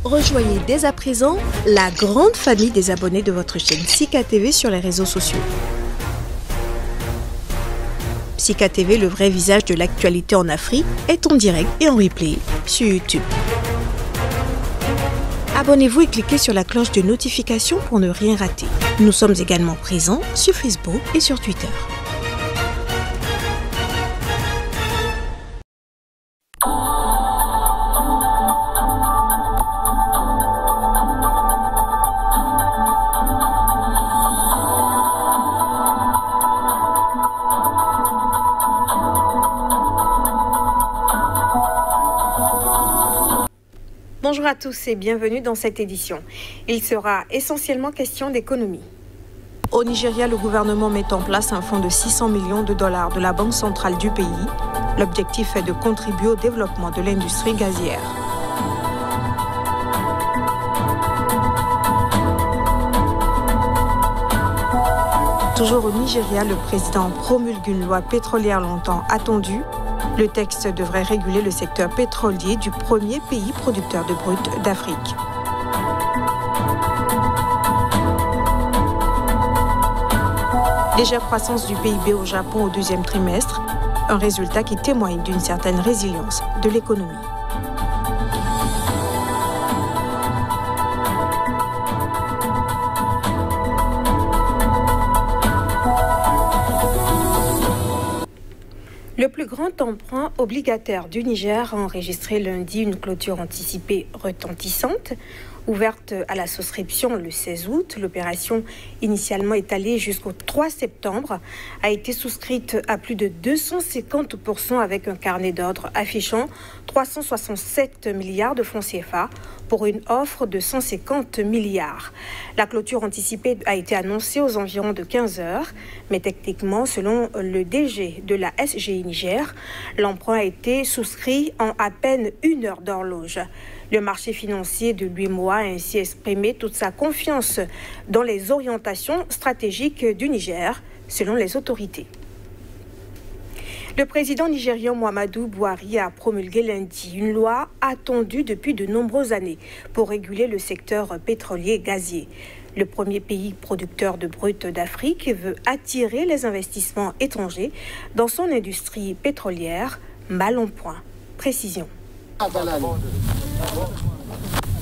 Rejoignez dès à présent la grande famille des abonnés de votre chaîne Sika TV sur les réseaux sociaux. Sika TV, le vrai visage de l'actualité en Afrique, est en direct et en replay sur YouTube. Abonnez-vous et cliquez sur la cloche de notification pour ne rien rater. Nous sommes également présents sur Facebook et sur Twitter. Bonjour à tous et bienvenue dans cette édition. Il sera essentiellement question d'économie. Au Nigeria, le gouvernement met en place un fonds de 600 millions de dollars de la Banque centrale du pays. L'objectif est de contribuer au développement de l'industrie gazière. Toujours au Nigeria, le président promulgue une loi pétrolière longtemps attendue. Le texte devrait réguler le secteur pétrolier du premier pays producteur de brut d'Afrique. Légère croissance du PIB au Japon au deuxième trimestre, un résultat qui témoigne d'une certaine résilience de l'économie. Le plus grand emprunt obligataire du Niger a enregistré lundi une clôture anticipée retentissante. Ouverte à la souscription le 16 août, l'opération initialement étalée jusqu'au 3 septembre a été souscrite à plus de 250% avec un carnet d'ordre affichant 367 milliards de francs CFA pour une offre de 150 milliards. La clôture anticipée a été annoncée aux environs de 15 heures, mais techniquement, selon le DG de la SGI Niger, l'emprunt a été souscrit en à peine une heure d'horloge. Le marché financier de l'UEMOA a ainsi exprimé toute sa confiance dans les orientations stratégiques du Niger, selon les autorités. Le président nigérian Muhammadu Buhari a promulgué lundi une loi attendue depuis de nombreuses années pour réguler le secteur pétrolier et gazier. Le premier pays producteur de brut d'Afrique veut attirer les investissements étrangers dans son industrie pétrolière mal en point. Précision.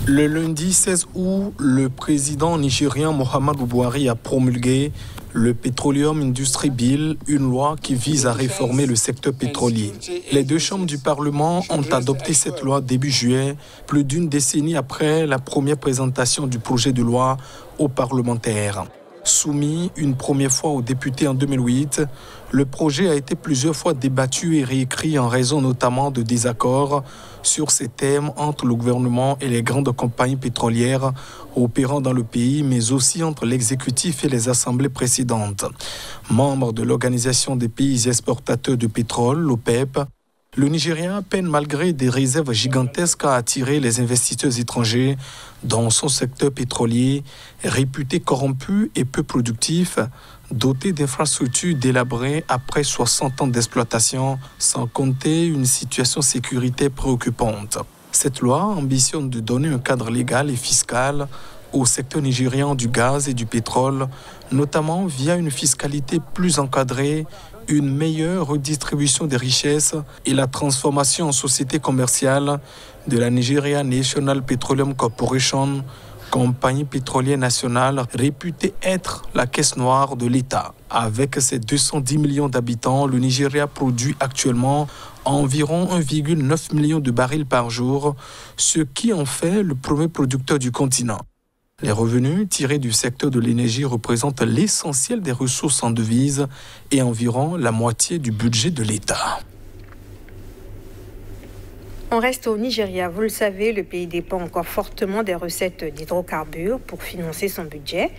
Le lundi 16 août, le président nigérien Muhammadu Buhari a promulgué le Petroleum Industry Bill, une loi qui vise à réformer le secteur pétrolier. Les deux chambres du Parlement ont adopté cette loi début juillet, plus d'une décennie après la première présentation du projet de loi aux parlementaires. Soumis une première fois aux députés en 2008, le projet a été plusieurs fois débattu et réécrit en raison notamment de désaccords sur ces thèmes entre le gouvernement et les grandes compagnies pétrolières opérant dans le pays, mais aussi entre l'exécutif et les assemblées précédentes. Membre de l'Organisation des pays exportateurs de pétrole, l'OPEP, le Nigeria peine malgré des réserves gigantesques à attirer les investisseurs étrangers dans son secteur pétrolier, réputé corrompu et peu productif, doté d'infrastructures délabrées après 60 ans d'exploitation, sans compter une situation sécuritaire préoccupante. Cette loi ambitionne de donner un cadre légal et fiscal au secteur nigérian du gaz et du pétrole, notamment via une fiscalité plus encadrée, une meilleure redistribution des richesses et la transformation en société commerciale de la Nigeria National Petroleum Corporation, compagnie pétrolière nationale réputée être la caisse noire de l'État. Avec ses 210 millions d'habitants, le Nigeria produit actuellement environ 1,9 million de barils par jour, ce qui en fait le premier producteur du continent. Les revenus tirés du secteur de l'énergie représentent l'essentiel des ressources en devises et environ la moitié du budget de l'État. On reste au Nigeria. Vous le savez, le pays dépend encore fortement des recettes d'hydrocarbures pour financer son budget.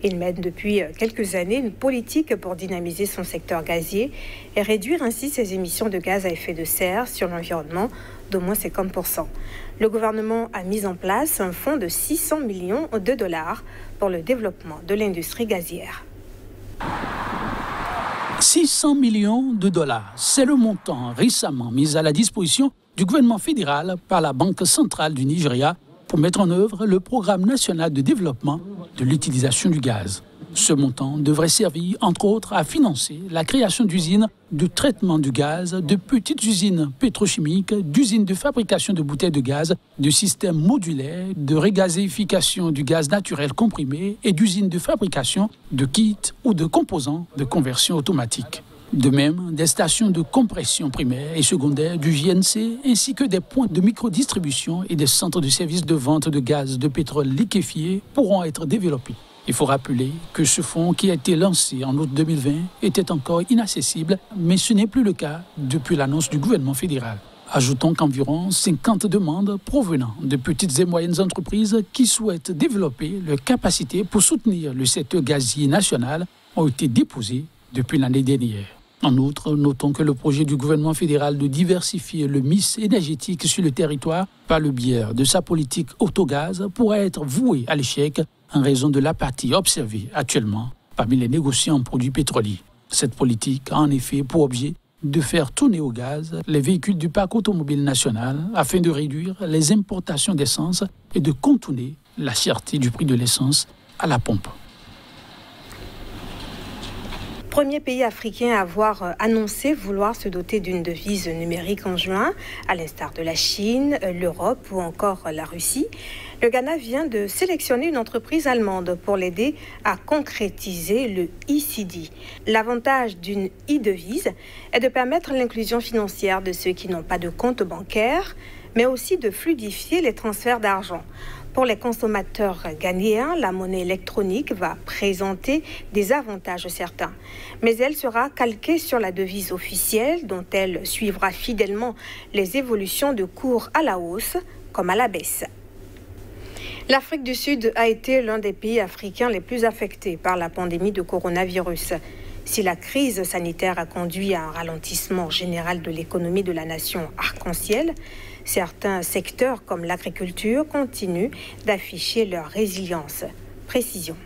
Il mène depuis quelques années une politique pour dynamiser son secteur gazier et réduire ainsi ses émissions de gaz à effet de serre sur l'environnement d'au moins 50%. Le gouvernement a mis en place un fonds de 600 millions de dollars pour le développement de l'industrie gazière. 600 millions de dollars, c'est le montant récemment mis à la disposition du gouvernement fédéral par la Banque centrale du Nigeria pour mettre en œuvre le programme national de développement de l'utilisation du gaz. Ce montant devrait servir, entre autres, à financer la création d'usines de traitement du gaz, de petites usines pétrochimiques, d'usines de fabrication de bouteilles de gaz, de systèmes modulaires, de régazéification du gaz naturel comprimé et d'usines de fabrication de kits ou de composants de conversion automatique. De même, des stations de compression primaire et secondaire du JNC, ainsi que des points de microdistribution et des centres de services de vente de gaz de pétrole liquéfié pourront être développés. Il faut rappeler que ce fonds qui a été lancé en août 2020 était encore inaccessible, mais ce n'est plus le cas depuis l'annonce du gouvernement fédéral. Ajoutons qu'environ 50 demandes provenant de petites et moyennes entreprises qui souhaitent développer leurs capacités pour soutenir le secteur gazier national ont été déposées depuis l'année dernière. En outre, notons que le projet du gouvernement fédéral de diversifier le mix énergétique sur le territoire par le biais de sa politique autogaz pourrait être voué à l'échec en raison de l'apathie observée actuellement parmi les négociants en produits pétroliers. Cette politique a en effet pour objet de faire tourner au gaz les véhicules du parc automobile national afin de réduire les importations d'essence et de contourner la cherté du prix de l'essence à la pompe. Premier pays africain à avoir annoncé vouloir se doter d'une devise numérique en juin, à l'instar de la Chine, l'Europe ou encore la Russie. Le Ghana vient de sélectionner une entreprise allemande pour l'aider à concrétiser le e-cedi. L'avantage d'une e-devise est de permettre l'inclusion financière de ceux qui n'ont pas de compte bancaire, mais aussi de fluidifier les transferts d'argent. Pour les consommateurs ghanéens, la monnaie électronique va présenter des avantages certains. Mais elle sera calquée sur la devise officielle dont elle suivra fidèlement les évolutions de cours à la hausse comme à la baisse. L'Afrique du Sud a été l'un des pays africains les plus affectés par la pandémie de coronavirus. Si la crise sanitaire a conduit à un ralentissement général de l'économie de la nation arc-en-ciel, certains secteurs comme l'agriculture continuent d'afficher leur résilience. Précision.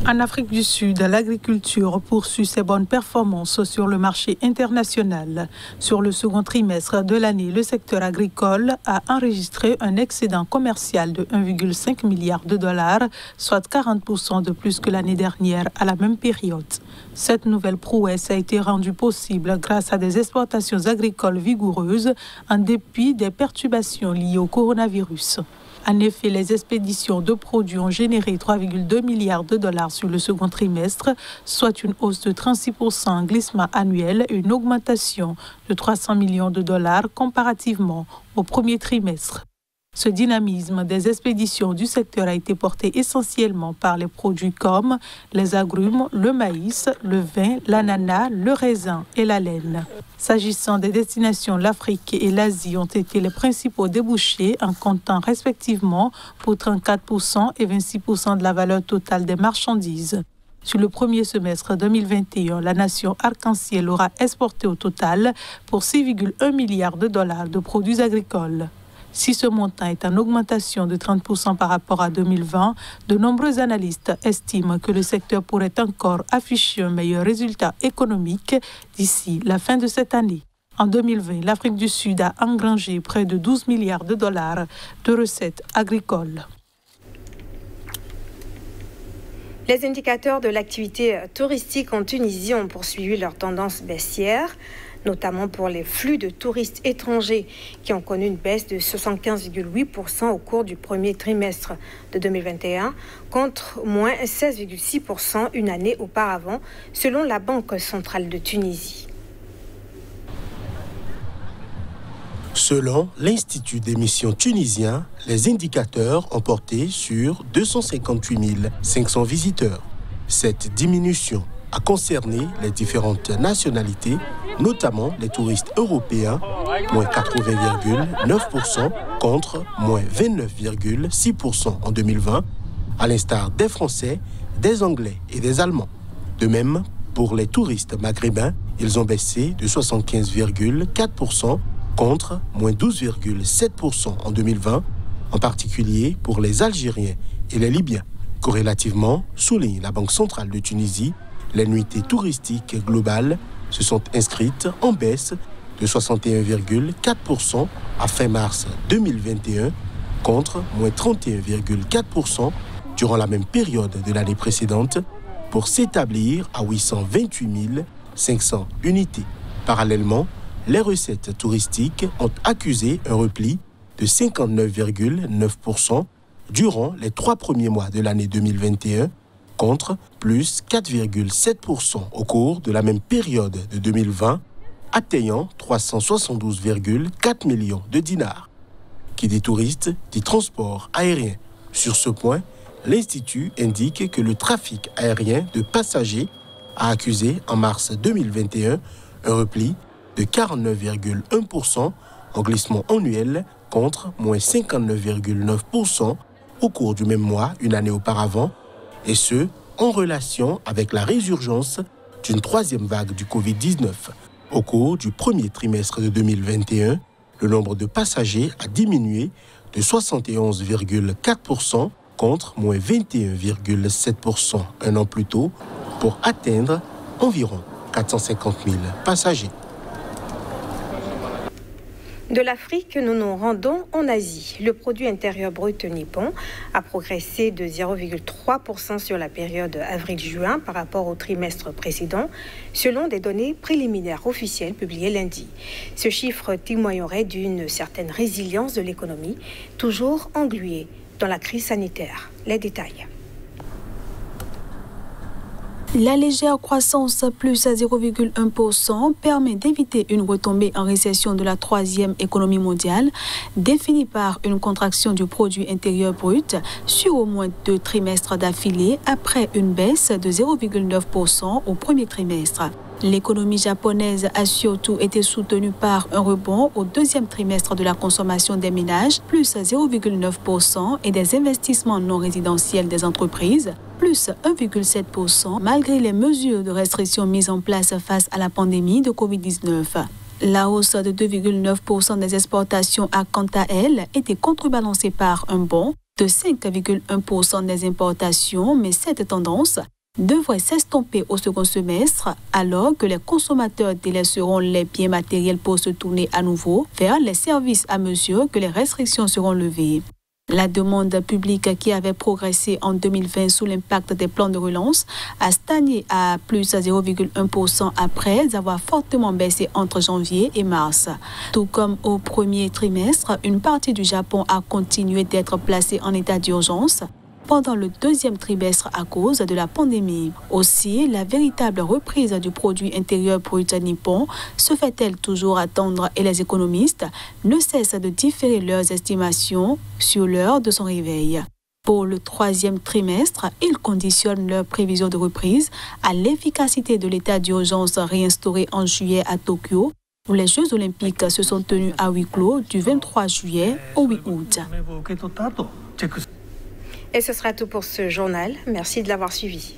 En Afrique du Sud, l'agriculture poursuit ses bonnes performances sur le marché international. Sur le second trimestre de l'année, le secteur agricole a enregistré un excédent commercial de 1,5 milliard de dollars, soit 40% de plus que l'année dernière à la même période. Cette nouvelle prouesse a été rendue possible grâce à des exportations agricoles vigoureuses en dépit des perturbations liées au coronavirus. En effet, les expéditions de produits ont généré 3,2 milliards de dollars sur le second trimestre, soit une hausse de 36% en glissement annuel et une augmentation de 300 millions de dollars comparativement au premier trimestre. Ce dynamisme des expéditions du secteur a été porté essentiellement par les produits comme les agrumes, le maïs, le vin, l'ananas, le raisin et la laine. S'agissant des destinations, l'Afrique et l'Asie ont été les principaux débouchés en comptant respectivement pour 34% et 26% de la valeur totale des marchandises. Sur le premier semestre 2021, la nation arc-en-ciel aura exporté au total pour 6,1 milliards de dollars de produits agricoles. Si ce montant est en augmentation de 30% par rapport à 2020, de nombreux analystes estiment que le secteur pourrait encore afficher un meilleur résultat économique d'ici la fin de cette année. En 2020, l'Afrique du Sud a engrangé près de 12 milliards de dollars de recettes agricoles. Les indicateurs de l'activité touristique en Tunisie ont poursuivi leur tendance baissière, notamment pour les flux de touristes étrangers qui ont connu une baisse de 75,8% au cours du premier trimestre de 2021, contre moins 16,6% une année auparavant, selon la Banque centrale de Tunisie. Selon l'Institut d'émission tunisien, les indicateurs ont porté sur 258 500 visiteurs. Cette diminution a concerné les différentes nationalités, notamment les touristes européens, moins 80,9% contre moins 29,6% en 2020, à l'instar des Français, des Anglais et des Allemands. De même, pour les touristes maghrébins, ils ont baissé de 75,4% contre moins 12,7% en 2020, en particulier pour les Algériens et les Libyens. Corrélativement, souligne la Banque centrale de Tunisie, les nuitées touristiques globales se sont inscrites en baisse de 61,4% à fin mars 2021 contre moins 31,4% durant la même période de l'année précédente pour s'établir à 828 500 unités. Parallèlement, les recettes touristiques ont accusé un repli de 59,9% durant les 3 premiers mois de l'année 2021 contre plus 4,7% au cours de la même période de 2020, atteignant 372,4 millions de dinars. Qui dit touristes, dit transport aérien. Sur ce point, l'Institut indique que le trafic aérien de passagers a accusé en mars 2021 un repli de 49,1% en glissement annuel contre moins 59,9% au cours du même mois une année auparavant, et ce, en relation avec la résurgence d'une troisième vague du Covid-19. Au cours du premier trimestre de 2021, le nombre de passagers a diminué de 71,4% contre moins 21,7% un an plus tôt pour atteindre environ 450 000 passagers. De l'Afrique, nous nous rendons en Asie. Le produit intérieur brut nippon a progressé de 0,3% sur la période avril-juin par rapport au trimestre précédent, selon des données préliminaires officielles publiées lundi. Ce chiffre témoignerait d'une certaine résilience de l'économie, toujours engluée dans la crise sanitaire. Les détails. La légère croissance, plus à 0,1%, permet d'éviter une retombée en récession de la troisième économie mondiale, définie par une contraction du produit intérieur brut sur au moins 2 trimestres d'affilée après une baisse de 0,9% au premier trimestre. L'économie japonaise a surtout été soutenue par un rebond au deuxième trimestre de la consommation des ménages, plus 0,9%, et des investissements non résidentiels des entreprises, plus 1,7%, malgré les mesures de restriction mises en place face à la pandémie de Covid-19. La hausse de 2,9% des exportations a, quant à elle, été contrebalancée par un bond de 5,1% des importations, mais cette tendance devrait s'estomper au second semestre, alors que les consommateurs délaisseront les biens matériels pour se tourner à nouveau vers les services à mesure que les restrictions seront levées. La demande publique, qui avait progressé en 2020 sous l'impact des plans de relance, a stagné à plus 0,1% après avoir fortement baissé entre janvier et mars. Tout comme au premier trimestre, une partie du Japon a continué d'être placée en état d'urgence pendant le deuxième trimestre à cause de la pandémie. Aussi, la véritable reprise du produit intérieur brut nippon se fait-elle toujours attendre, et les économistes ne cessent de différer leurs estimations sur l'heure de son réveil. Pour le troisième trimestre, ils conditionnent leurs prévisions de reprise à l'efficacité de l'état d'urgence réinstauré en juillet à Tokyo, où les Jeux olympiques se sont tenus à huis clos du 23 juillet au 8 août. Et ce sera tout pour ce journal. Merci de l'avoir suivi.